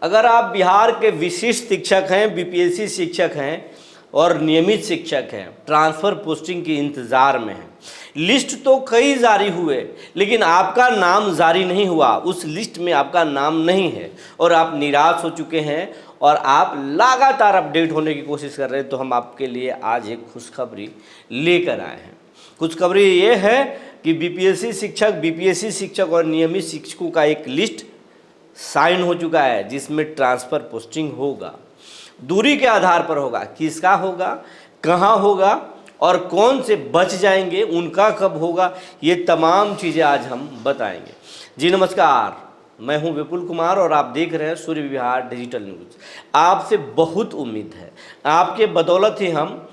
अगर आप बिहार के विशिष्ट शिक्षक हैं, बीपीएससी शिक्षक हैं और नियमित शिक्षक हैं, ट्रांसफ़र पोस्टिंग के इंतज़ार में हैं, लिस्ट तो कई जारी हुए लेकिन आपका नाम जारी नहीं हुआ, उस लिस्ट में आपका नाम नहीं है और आप निराश हो चुके हैं और आप लगातार अपडेट होने की कोशिश कर रहे हैं, तो हम आपके लिए आज एक खुशखबरी लेकर आए हैं। खुशखबरी ये है कि बीपीएससी शिक्षक और नियमित शिक्षकों का एक लिस्ट साइन हो चुका है, जिसमें ट्रांसफ़र पोस्टिंग होगा, दूरी के आधार पर होगा। किसका होगा, कहाँ होगा और कौन से बच जाएंगे, उनका कब होगा, ये तमाम चीज़ें आज हम बताएंगे। जी नमस्कार, मैं हूं विपुल कुमार और आप देख रहे हैं सूर्य विहार डिजिटल न्यूज़। आपसे बहुत उम्मीद है, आपके बदौलत ही हम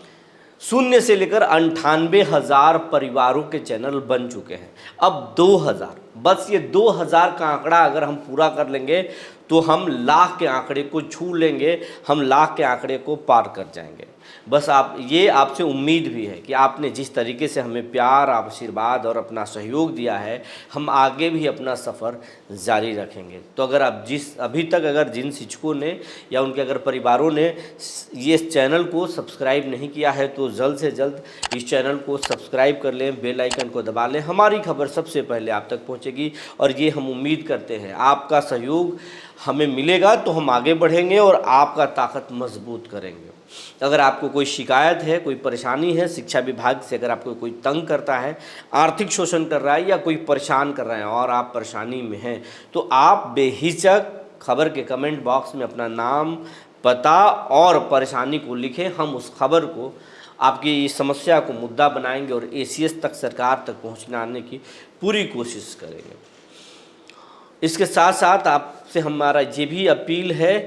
0 से लेकर 98,000 परिवारों के चैनल बन चुके हैं। अब 2000, बस ये 2000 का आंकड़ा अगर हम पूरा कर लेंगे तो हम लाख के आंकड़े को छू लेंगे, हम लाख के आंकड़े को पार कर जाएंगे। बस आपसे उम्मीद भी है कि आपने जिस तरीके से हमें प्यार, आशीर्वाद और अपना सहयोग दिया है, हम आगे भी अपना सफ़र जारी रखेंगे। तो अगर अभी तक अगर जिन शिक्षकों ने या उनके अगर परिवारों ने ये चैनल को सब्सक्राइब नहीं किया है तो जल्द से जल्द इस चैनल को सब्सक्राइब कर लें, बेल आइकन को दबा लें। हमारी खबर सबसे पहले आप तक पहुँचेगी और ये हम उम्मीद करते हैं आपका सहयोग हमें मिलेगा तो हम आगे बढ़ेंगे और आपका ताकत मजबूत करेंगे। अगर आपको कोई शिकायत है, कोई परेशानी है, शिक्षा विभाग से अगर आपको कोई तंग करता है, आर्थिक शोषण कर रहा है या कोई परेशान कर रहा है और आप परेशानी में हैं, तो आप बेहिचक खबर के कमेंट बॉक्स में अपना नाम, पता और परेशानी को लिखें। हम उस खबर को, आपकी इस समस्या को मुद्दा बनाएंगे और एसीएस तक, सरकार तक पहुँचाने की पूरी कोशिश करेंगे। इसके साथ साथ आपसे हमारा ये भी अपील है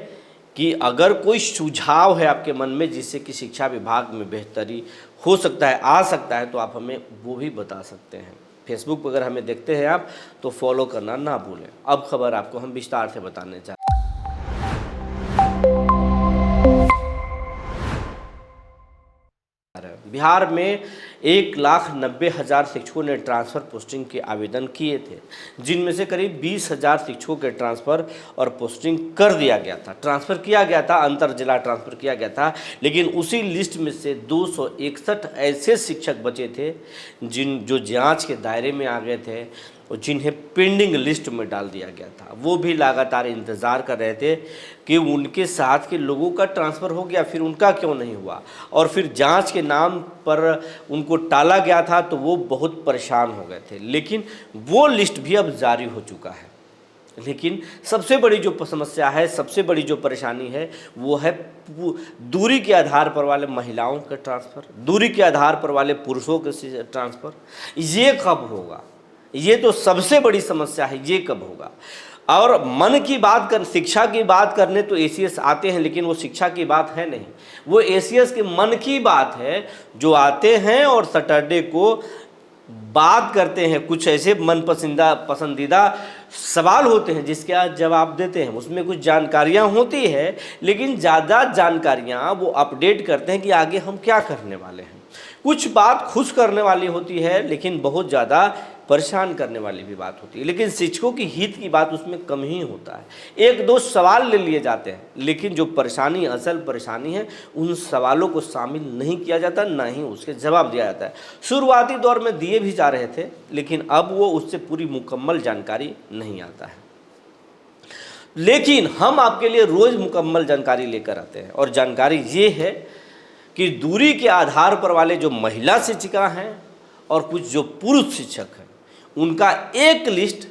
कि अगर कोई सुझाव है आपके मन में जिससे कि शिक्षा विभाग में बेहतरी हो सकता है, आ सकता है, तो आप हमें वो भी बता सकते हैं। फेसबुक पर अगर हमें देखते हैं आप तो फॉलो करना ना भूलें। अब खबर आपको हम विस्तार से बताने चाहते हैं। बिहार में 1,90,000 शिक्षकों ने ट्रांसफ़र पोस्टिंग के आवेदन किए थे, जिनमें से करीब 20,000 शिक्षकों के ट्रांसफ़र और पोस्टिंग कर दिया गया था, ट्रांसफ़र किया गया था, अंतर जिला ट्रांसफ़र किया गया था। लेकिन उसी लिस्ट में से 261 ऐसे शिक्षक बचे थे जो जांच के दायरे में आ गए थे और जिन्हें पेंडिंग लिस्ट में डाल दिया गया था। वो भी लगातार इंतज़ार कर रहे थे कि उनके साथ के लोगों का ट्रांसफ़र हो गया, फिर उनका क्यों नहीं हुआ, और फिर जांच के नाम पर उनको टाला गया था, तो वो बहुत परेशान हो गए थे। लेकिन वो लिस्ट भी अब जारी हो चुका है। लेकिन सबसे बड़ी जो समस्या है, सबसे बड़ी जो परेशानी है, वो है दूरी के आधार पर वाले महिलाओं का ट्रांसफ़र, दूरी के आधार पर वाले पुरुषों के ट्रांसफ़र। ये कब होगा, ये तो सबसे बड़ी समस्या है, ये कब होगा। और मन की बात कर, शिक्षा की बात करने तो एसीएस आते हैं, लेकिन वो शिक्षा की बात है नहीं, वो एसीएस के मन की बात है, जो आते हैं और सैटरडे को बात करते हैं। कुछ ऐसे पसंदीदा सवाल होते हैं जिसके आज जवाब देते हैं, उसमें कुछ जानकारियां होती है, लेकिन ज़्यादा जानकारियां वो अपडेट करते हैं कि आगे हम क्या करने वाले हैं। कुछ बात खुश करने वाली होती है, लेकिन बहुत ज़्यादा परेशान करने वाली भी बात होती है। लेकिन शिक्षकों की हित की बात उसमें कम ही होता है। एक दो सवाल ले लिए जाते हैं, लेकिन जो परेशानी, असल परेशानी है, उन सवालों को शामिल नहीं किया जाता, ना ही उसके जवाब दिया जाता है। शुरुआती दौर में दिए भी जा रहे थे, लेकिन अब वो उससे पूरी मुकम्मल जानकारी नहीं आता है। लेकिन हम आपके लिए रोज़ मुकम्मल जानकारी लेकर आते हैं और जानकारी ये है कि दूरी के आधार पर वाले जो महिला शिक्षिका हैं और कुछ जो पुरुष शिक्षक हैं, उनका एक लिस्ट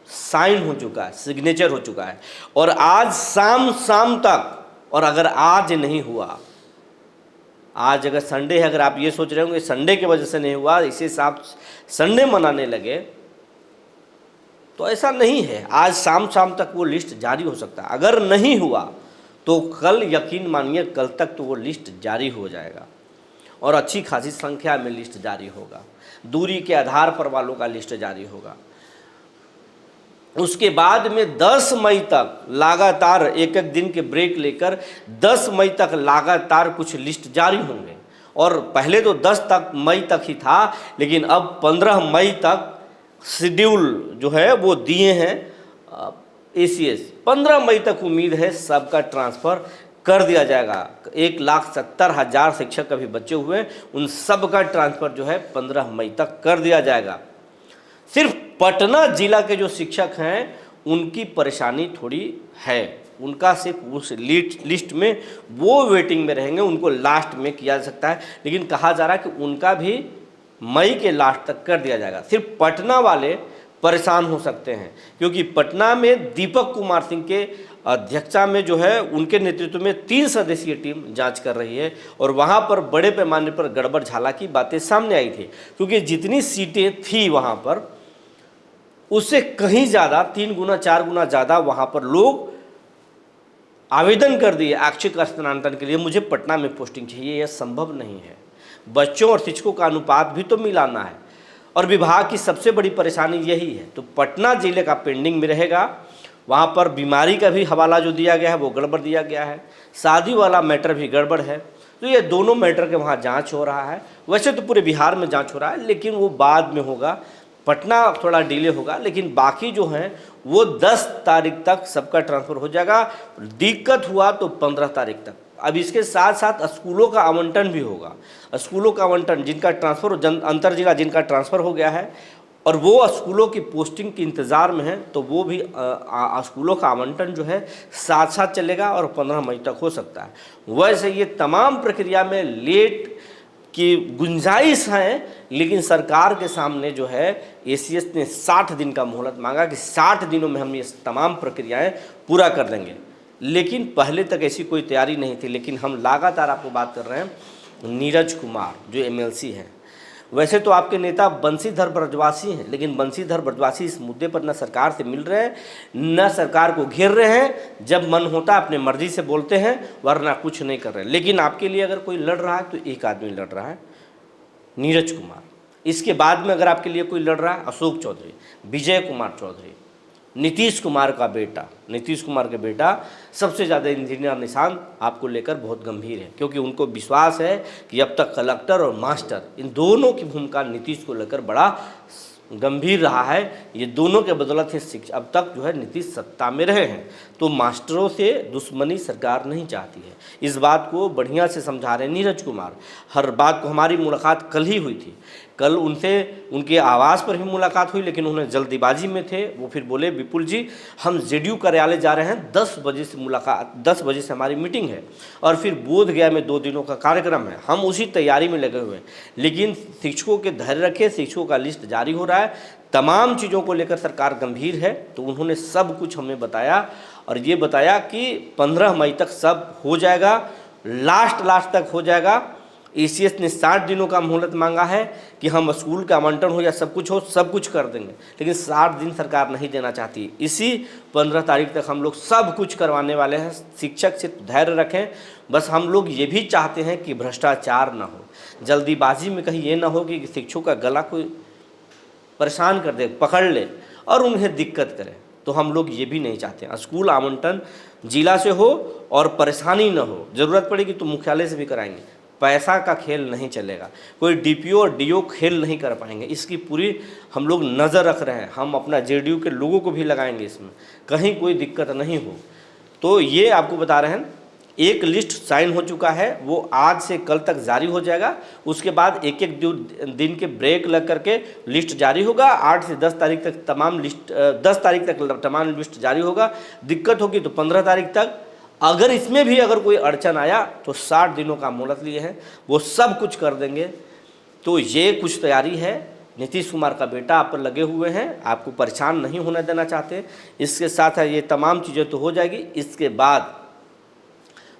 साइन हो चुका है, सिग्नेचर हो चुका है। और आज शाम तक, और अगर आज नहीं हुआ, आज अगर संडे है, अगर आप ये सोच रहे होंगे संडे की वजह से नहीं हुआ, इसे आप संडे मनाने लगे, तो ऐसा नहीं है। आज शाम तक वो लिस्ट जारी हो सकता है। अगर नहीं हुआ तो कल, यकीन मानिए, कल तक तो वो लिस्ट जारी हो जाएगा और अच्छी खासी संख्या में लिस्ट जारी होगा। दूरी के आधार पर वालों का लिस्ट जारी होगा। उसके बाद में 10 मई तक लगातार, एक दिन के ब्रेक लेकर 10 मई तक लगातार कुछ लिस्ट जारी होंगे। और पहले तो 10 मई तक ही था, लेकिन अब 15 मई तक शेड्यूल जो है वो दिए हैं ACS 15 मई तक उम्मीद है सबका ट्रांसफ़र कर दिया जाएगा। 1,70,000 शिक्षक अभी बचे हुए हैं, उन सब का ट्रांसफ़र जो है 15 मई तक कर दिया जाएगा। सिर्फ पटना जिला के जो शिक्षक हैं उनकी परेशानी थोड़ी है, उनका सिर्फ उस लिस्ट में वो वेटिंग में रहेंगे, उनको लास्ट में किया जा सकता है, लेकिन कहा जा रहा है कि उनका भी मई के लास्ट तक कर दिया जाएगा। सिर्फ पटना वाले परेशान हो सकते हैं, क्योंकि पटना में दीपक कुमार सिंह के अध्यक्षता में जो है उनके नेतृत्व में 3 सदस्यीय टीम जांच कर रही है और वहां पर बड़े पैमाने पर गड़बड़ झाला की बातें सामने आई थी, क्योंकि जितनी सीटें थी वहां पर उससे कहीं ज़्यादा 3 गुना 4 गुना ज़्यादा वहां पर लोग आवेदन कर दिए ऐच्छिक स्थानांतरण के लिए, मुझे पटना में पोस्टिंग चाहिए। यह संभव नहीं है, बच्चों और शिक्षकों का अनुपात भी तो मिलाना है, और विभाग की सबसे बड़ी परेशानी यही है। तो पटना जिले का पेंडिंग में रहेगा, वहाँ पर बीमारी का भी हवाला जो दिया गया है वो गड़बड़ दिया गया है, शादी वाला मैटर भी गड़बड़ है। तो ये दोनों मैटर के वहाँ जांच हो रहा है। वैसे तो पूरे बिहार में जांच हो रहा है, लेकिन वो बाद में होगा, पटना थोड़ा डिले होगा, लेकिन बाकी जो हैं वो 10 तारीख तक सबका ट्रांसफ़र हो जाएगा। दिक्कत हुआ तो 15 तारीख तक। अब इसके साथ साथ स्कूलों का आवंटन भी होगा। स्कूलों का आवंटन जिनका ट्रांसफ़र अंतर जिला जिनका ट्रांसफ़र हो गया है और वो स्कूलों की पोस्टिंग के इंतज़ार में है, तो वो भी स्कूलों का आवंटन जो है साथ साथ चलेगा और 15 मई तक हो सकता है। वैसे ये तमाम प्रक्रिया में लेट की गुंजाइश है, लेकिन सरकार के सामने जो है ACS ने 60 दिन का मोहलत मांगा कि 60 दिनों में हम ये तमाम प्रक्रियाएं पूरा कर देंगे, लेकिन पहले तक ऐसी कोई तैयारी नहीं थी। लेकिन हम लगातार आपको बात कर रहे हैं नीरज कुमार जो MLC हैं। वैसे तो आपके नेता बंशीधर ब्रजवासी हैं, लेकिन बंशीधर ब्रजवासी इस मुद्दे पर न सरकार से मिल रहे हैं, न सरकार को घेर रहे हैं। जब मन होता अपने मर्जी से बोलते हैं, वरना कुछ नहीं कर रहे हैं। लेकिन आपके लिए अगर कोई लड़ रहा है तो एक आदमी लड़ रहा है, नीरज कुमार। इसके बाद में अगर आपके लिए कोई लड़ रहा है, अशोक चौधरी, विजय कुमार चौधरी, नीतीश कुमार का बेटा, नीतीश कुमार के बेटा सबसे ज़्यादा इंजीनियर निशान आपको लेकर बहुत गंभीर है, क्योंकि उनको विश्वास है कि अब तक कलेक्टर और मास्टर इन दोनों की भूमिका नीतीश को लेकर बड़ा गंभीर रहा है। ये दोनों के बदौलत ही शिक्षा अब तक जो है नीतीश सत्ता में रहे हैं। तो मास्टरों से दुश्मनी सरकार नहीं चाहती है, इस बात को बढ़िया से समझा रहे नीरज कुमार। हर बात को, हमारी मुलाकात कल ही हुई थी, कल उनसे उनके आवास पर भी मुलाकात हुई, लेकिन उन्हें जल्दीबाजी में थे। वो फिर बोले विपुल जी हम JDU कार्यालय जा रहे हैं, 10 बजे से मुलाकात, 10 बजे से हमारी मीटिंग है और फिर बोधगया में 2 दिनों का कार्यक्रम है, हम उसी तैयारी में लगे हुए हैं। लेकिन शिक्षकों के धैर्य रखे, शिक्षकों का लिस्ट जारी हो रहा है, तमाम चीज़ों को लेकर सरकार गंभीर है। तो उन्होंने सब कुछ हमें बताया और ये बताया कि 15 मई तक सब हो जाएगा, लास्ट तक हो जाएगा। ACS ने 60 दिनों का मोहलत मांगा है कि हम स्कूल का आवंटन हो या सब कुछ हो, सब कुछ कर देंगे, लेकिन 60 दिन सरकार नहीं देना चाहती। इसी 15 तारीख तक हम लोग सब कुछ करवाने वाले हैं। शिक्षक से धैर्य रखें, बस हम लोग ये भी चाहते हैं कि भ्रष्टाचार ना हो, जल्दीबाजी में कहीं ये ना हो कि शिक्षकों का गला कोई परेशान कर दे, पकड़ ले और उन्हें दिक्कत करे। तो हम लोग ये भी नहीं चाहते। स्कूल आवंटन जिला से हो और परेशानी न हो, ज़रूरत पड़ेगी तो मुख्यालय से भी कराएंगे। पैसा का खेल नहीं चलेगा, कोई DPO और DO खेल नहीं कर पाएंगे। इसकी पूरी हम लोग नज़र रख रहे हैं, हम अपना JDU के लोगों को भी लगाएंगे इसमें, कहीं कोई दिक्कत नहीं हो। तो ये आपको बता रहे हैं, एक लिस्ट साइन हो चुका है, वो आज से कल तक जारी हो जाएगा। उसके बाद एक एक दिन के ब्रेक लग करके लिस्ट जारी होगा। 8 से 10 तारीख तक तमाम लिस्ट, 10 तारीख तक तमाम लिस्ट जारी होगा। दिक्कत होगी तो 15 तारीख तक। अगर इसमें भी अगर कोई अड़चन आया तो 60 दिनों का मोहलत लिए हैं, वो सब कुछ कर देंगे। तो ये कुछ तैयारी है। नीतीश कुमार का बेटा आप पर लगे हुए हैं, आपको परेशान नहीं होने देना चाहते। इसके साथ ये तमाम चीज़ें तो हो जाएगी। इसके बाद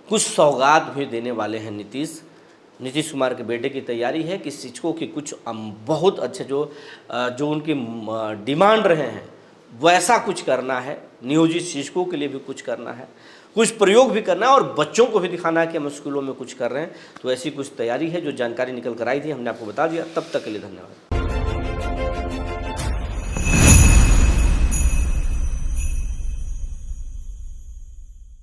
कुछ सौगात भी देने वाले हैं नीतीश कुमार के बेटे की तैयारी है कि शिक्षकों की कुछ बहुत अच्छे जो उनकी डिमांड रहे हैं वैसा कुछ करना है। नियोजित शिक्षकों के लिए भी कुछ करना है, कुछ प्रयोग भी करना है और बच्चों को भी दिखाना है कि हम स्कूलों में कुछ कर रहे हैं। तो ऐसी कुछ तैयारी है, जो जानकारी निकल कर आई थी हमने आपको बता दिया। तब तक के लिए धन्यवाद।